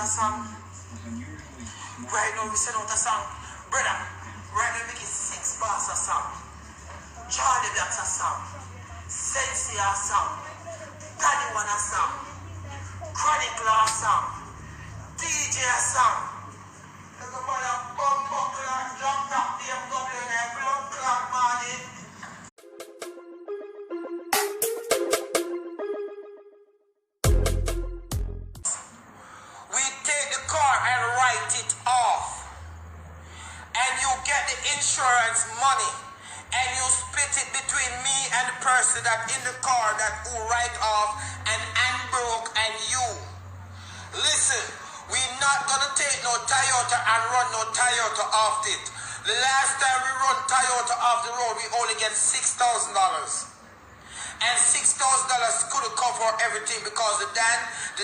a song. Right now we send out a song. Brother, right now we make it 6 bars a song. Charlie Black's a song. Sensei a song. Daddy One a song. Chronicle a song. DJ a song. Everybody a bump buckle and jump up the BMW and a blood clot money. We take the car and write it off. And you get the insurance money. And you split it between me and the person that in the car that who write off and broke and you. Listen, we're not gonna take no Toyota and run no Toyota off it. The last time we run Toyota off the road, we only get $6,000. And $6,000 couldn't cover everything because the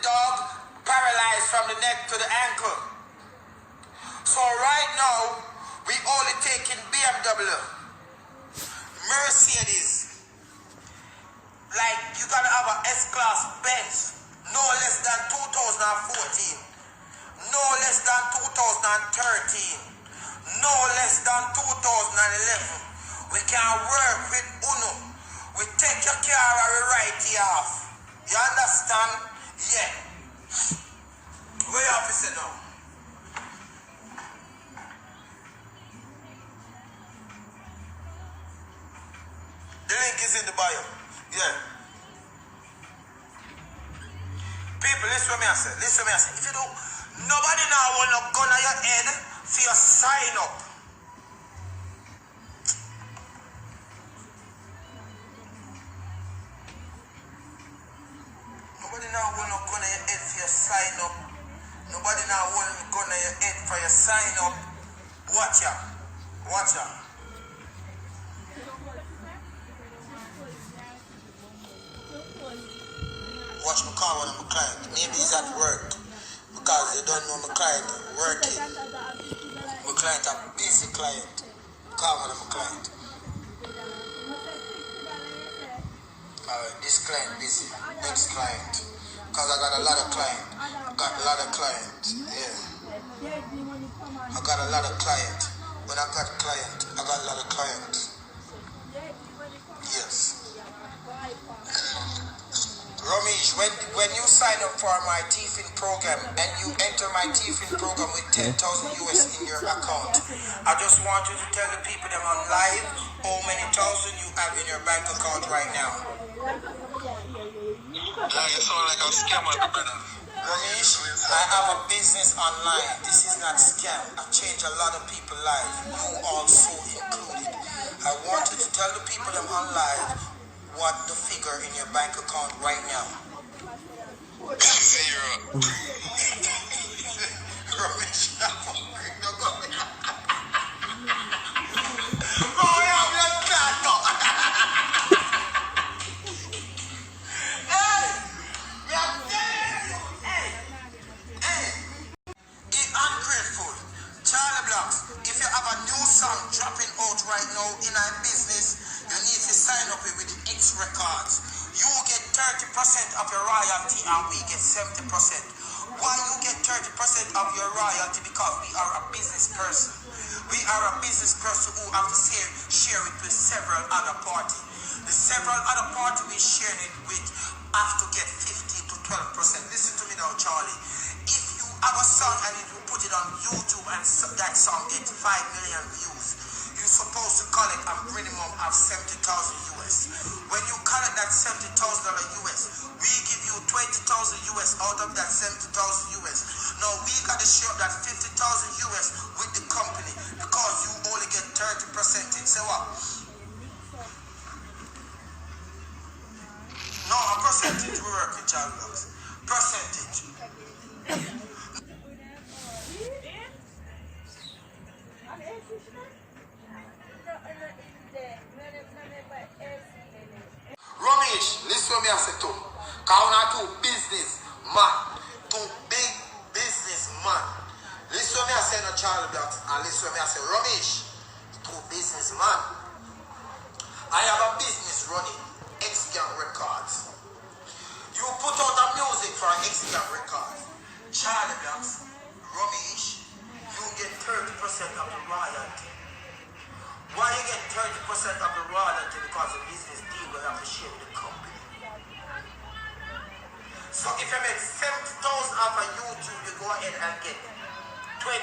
dog paralyzed from the neck to the ankle. So right now, we only taking BMW. Mercedes, like you gotta have an S-Class Benz, no less than 2014, no less than 2013, no less than 2011. We can work with UNO. We take your car and we write it off. You understand? Yeah. Where you officer now? The link is in the bio. Yeah. People, listen to me I say. Listen to me I say. If you don't, nobody now want no gun on your head for your sign up. Nobody now want no gun on your head for your sign up. Nobody now want no gun on your head for your sign up. Watch ya. Watch ya. Watch my car when I'm a client. Maybe he's at work because they don't know my client working. My client a busy client. Call when I'm a client. Alright, this client busy. Next client. Because I got a lot of clients. Yeah. I got a lot of clients. When I got a client, I got a lot of clients. Yes. Ramesh, when you sign up for my TFIN program and you enter my TFIN program with 10,000 US in your account, I just want you to tell the people that I'm live how many thousand you have in your bank account right now. You sound like a scammer, brother. Ramesh, I have a business online. This is not scam. I change a lot of people's lives. You also included. I want you to tell the people that I'm on live what the figure in your bank account right now. 0. Ungrateful. Charlie Blacks, if you have a new song dropping out right now in our business, you need to sign up with the X Records. You get 30% of your royalty and we get 70%. Why you get 30% of your royalty? Because we are a business person. We are a business person who have to share it with several other parties. The several other parties we share it with have to get 50 to 12%. Listen to me now, Charlie. If you have a song and if you put it on YouTube and that song gets 5 million views, you're supposed to collect a minimum of 70,000 US. When you collect that $70,000 US, we give you 20,000 US out of that 70,000 US. Now we got to share that 50,000 US with the company because you only get 30%. Say what? No, a percentage we work with Charlie Blacks. Percentage. Ramesh, listen to me I say too. Because I'm two businessman. Two big businessman. Listen to me I say no Charlie Blacks. And listen to me I say Ramesh. Two businessman. I have a business running. X-Gang Records. You put out the music for X-Gang Records. Charlie Blacks. Blacks, Ramesh, you get 30% of the royalty. Why you get 30% of the royalty? Because the business deal will have to share with the company. So if you make 70,000 off of YouTube, you go ahead and get 20%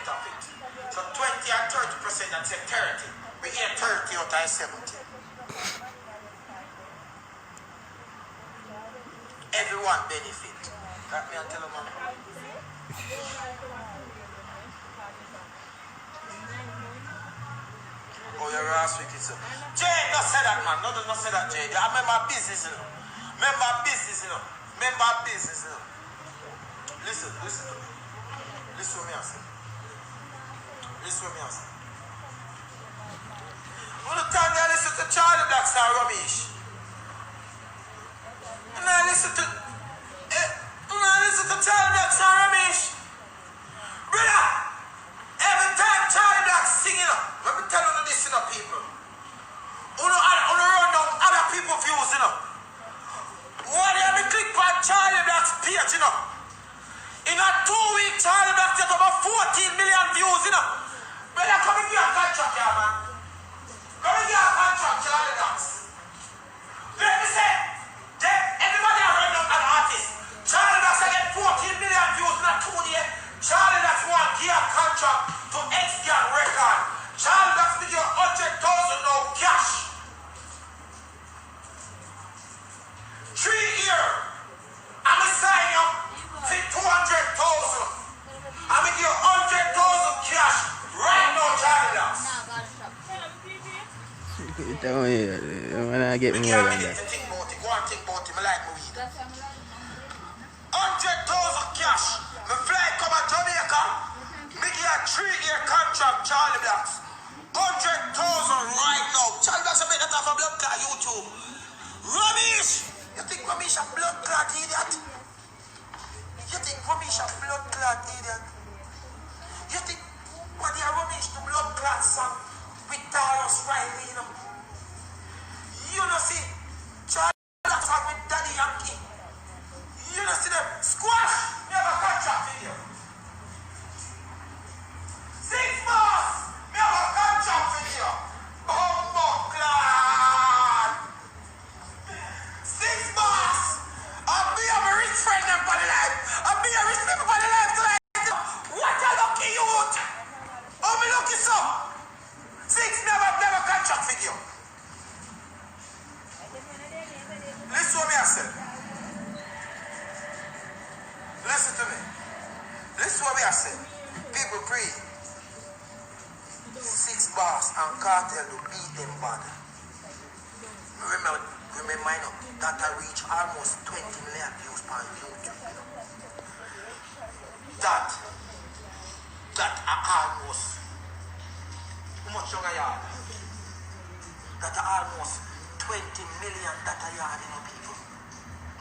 of it. So 20 and 30%, that's say 30. We get 30 out of 70. Everyone benefit. Got me and tell them, man. Oh, you're ass wicked, sir. Jay, don't say that, man. No, don't say that, Jay. I remember business, you know. Remember business, you know. Remember business, you know. Listen to me. Listen to me, I say. Listen to me, I say. All the time I listen to Charlie Blacks and Ramesh. And I listen to Charlie Blacks and Ramesh. Brother, every time Charlie Blacks singing up, let me tell you this, you know, people. On the run down other people's views, you know. Why do you click on Charlie Blacks page, you know? In a 2 week, Charlie Blacks get over 14 million views, you know. Brother, come and give a contract here, man. Come and give a contract, Charlie Blacks. Let me say, everybody around them an artist. Charlie Blacks get 14 million views in a 2 year. Charlie Blacks want to give a contract to X-Gang Record. Charlie Blacks will give you 100,000 now cash. 3 years. I'm going to sign you for 200,000. I'm going to give you 100,000 cash right now, Charlie Blacks. Don't hear when I get me more than that. Think about it. Go and think about it. I like my weed. 100,000 cash. Me fly come to Jamaica. Me give a 3-year contract, Charlie Blacks. 100,000 right now. Charlie Blacks a make that off a blood clot YouTube. Ramesh! You think Ramesh a blood clot idiot? You think Ramesh a blood clot idiot? You think what the Ramesh the blood clot song with Taurus Riley, you know? You know see Charlie Blacks song with Daddy Yankee. You know see them squash never contract video. 6 months never contract video. Oh God! 6 months. I'll be a rich friend them for the life. I'll be a rich people for the life tonight. What a lucky youth! Oh me lucky so. 6 never contract video. Listen to me, I said. Listen to me. Listen to me, I said. People pray. 6 bars and Cartel to beat them bad. Remember, you know, that I reach almost 20 million views per YouTube. That are almost, how much younger yard? That are almost 20 million that are yard, you know, people.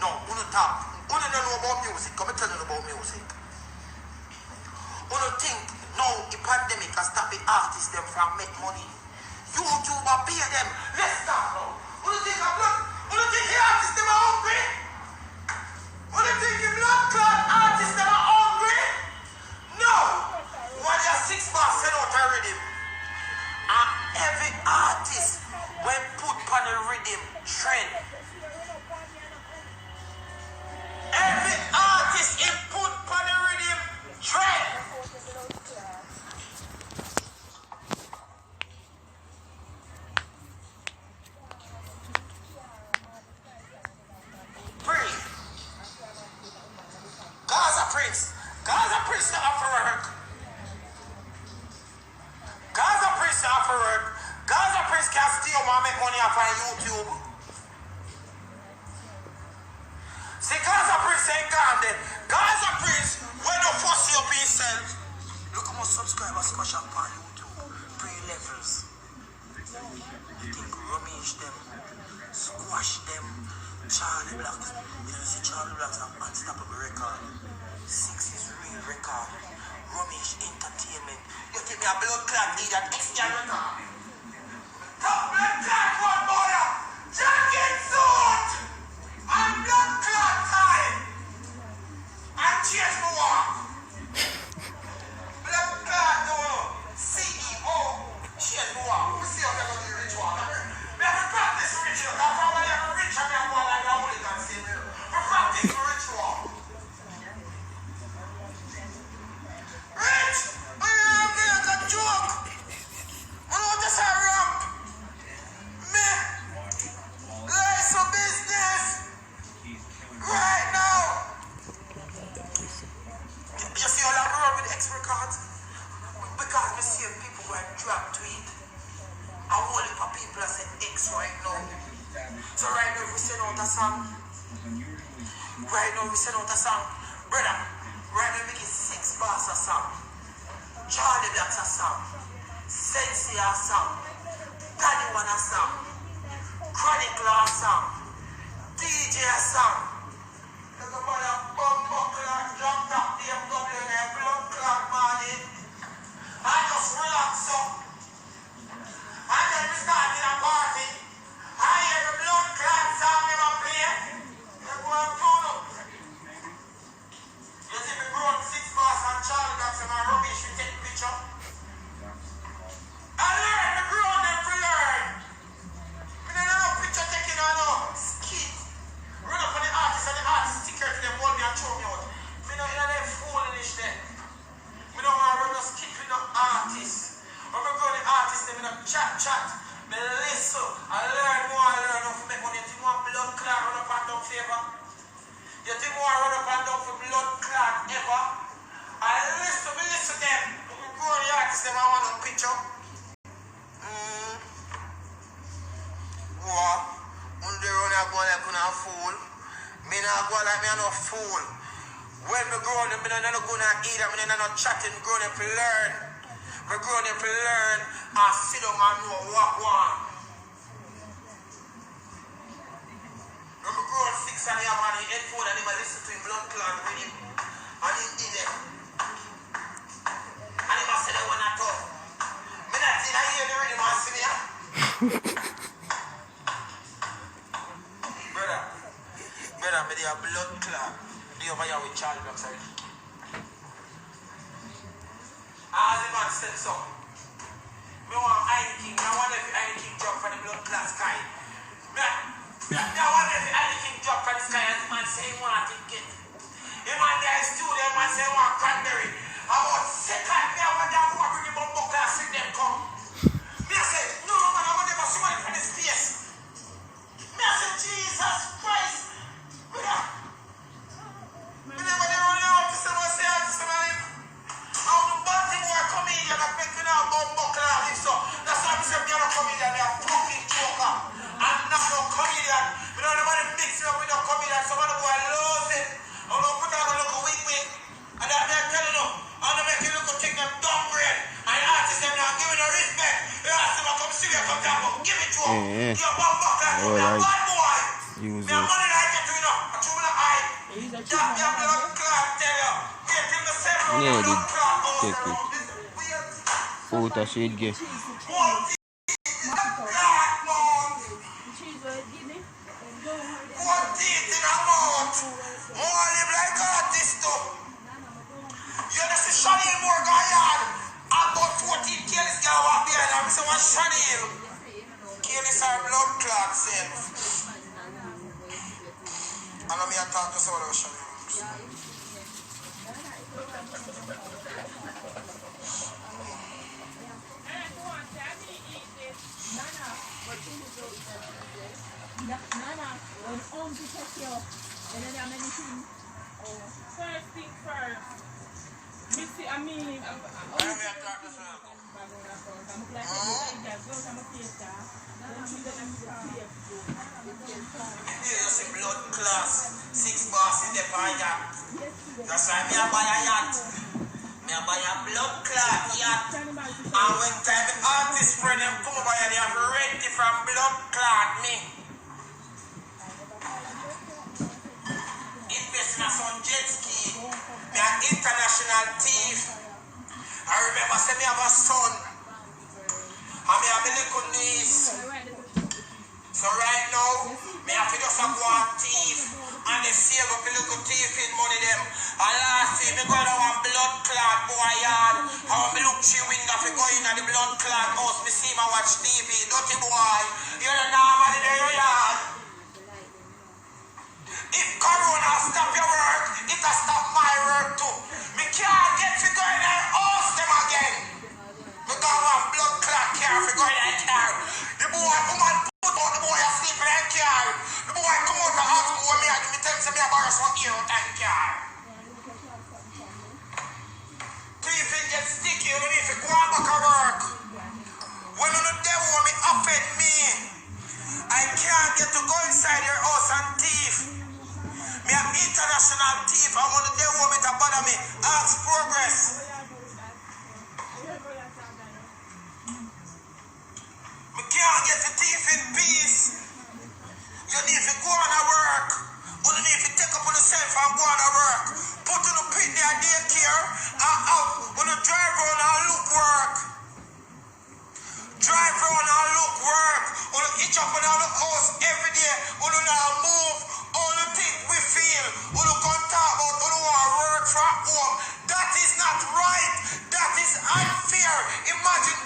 No, you don't know about music. Come and tell you about music. You don't think now the pandemic has stopped the artists them from make money. YouTube will pay them. Let's start now. You don't think the artists them are hungry? You don't think the blood clot artists them are hungry? No. When they are 6 bars sent out a rhythm, and every artist when put on a rhythm trend. Every artist is put on a rhythm trend. Breathe. Gaza Prince not off for work. Gaza Prince not off for work. Gaza Prince can steal and make money off on YouTube. See, Gaza Prince ain't gone there. Gaza Prince, when you fuss up himself, look how much subscribers smash up on YouTube. 3 levels. You think Ramesh them, squash them, Charlie Blacks. You know, see Charlie Blacks have unstoppable record. 6 is real record. Ramesh Entertainment. You think me a blood clot need an extra record? Top blood clot one more. Jacket suit. And blood clot time. And change my walk. Right now we send out a song. Brother, right now we make it 6 bars a song. Charlie Black's a song. Sensei a song. Daddy One a song. Chronicle a song. DJ a song. There's a man a bum buckle and drop top BMW in a blood clot money. I just relax up. And then we start in a party. I hear the blood clot song never play. They go and tune up. You see me grown 6 bars and Charlie Black's in my rubbish, we take picture. I learn, the grown them to learn. We don't know picture taking on no skit. Run up on the artist and the artist sticker to them, hold me and throw me out. We don't in a foolish there. We don't want to run no skit with no artist. When we go to the artist, they don't chat. Me listen, I learn more, I learn how to make money. You think more blood clot run up and down favor? You think more run up and down for blood clot ever? I listen them. When we go to the artist, they want a picture. What? When they run a go like a fool, me not go like me a no fool. When me grow up, me not go to eat, me not chatting, grow up to learn. Me grow up to learn and sit down and know what one. When me grow up 6 and he have on the headphone and he listen to him blood clot with him. And he did it. And he must say they want to talk. Me not think I hear the rhythm and see me. Brother, me dey a blood clot. Dey over here with Charlie Black, sorry. As the man said so. Me want Iron King. I wonder if Iron King drop from the blood clot sky. Me wonder if Iron King drop from the sky as the man say he want to get. The man there is studio, the man say he want cranberry. About second, me I wonder if I bring him up buckle and see them come. Me I say, no man, I want them to see money from the space. Me I say, Jesus Christ. Me never did run out to say what's the artist and I live. How the Baltimore comedian that make me now bum buckle and live so. That's why I'm saying me are a comedian, they are fucking joker. I'm not no comedian. Me don't know nobody mix me up with no comedian. Some of the boy loves it. I'm gonna put on a little wing. And that me telling you, I'm gonna make you look and take them downgrade. And the artists them not giving no respect. You ask them to come see me, come down, but give it to them. You're bum buckle and you're a bad boy. Me have money like you do, you know. I threw me the eye. That me have blood clot, tell you. Wait till me say blood clot goes around this. Puta shit, gay. One teeth in a mouth. More live like artists too. You know see Chanel more gone. About 14 kills girl walk behind her. Me say what Chanel? Kills her blood clot self. And I'm here to talk to someone about Chanel. First thing first. Missy, I mean, I'm here to talk to someone. You see blood class, 6 bars in the fire. That's why me a buy a yacht. Me a buy a blood clot yacht. And when time the artist friend them come over here, they have ready from blood clot me. Invest in some jet ski. Me an international thief. I remember say me have a son. And me have a little niece. So right now, me have to just go and thief. And they save up a little thieving money them. And last year, me go to one blood clot boy yard. How me look through window for go in at the blood clot house. Me see my watch TV. Dirty boy, you're the normal in your yard. If Corona stop your work, it will stop my work too. Me can't get to go in their house them again. Me got one blood clot car for go in their car. The boy, woman put out the boy asleep in their car. The boy come out and ask me what me I do. Me tell him me a borrow some ear out and car. Thieving get sticky, you need to go on back to work. When you know they want me offend me, I can't get to go inside your house and thief. Me a eat If I want to do what it bother me, ask progress. We can't get the thief in peace. You need to go on a work. You need to take up on yourself and go on a work. Put on a pit there, daycare, and out. When you drive around and look work. Drive around and look work. When you itch up on the house every day. When you now move. All the things we feel. When you come talk about when you want to work from home. That is not right. That is unfair. Imagine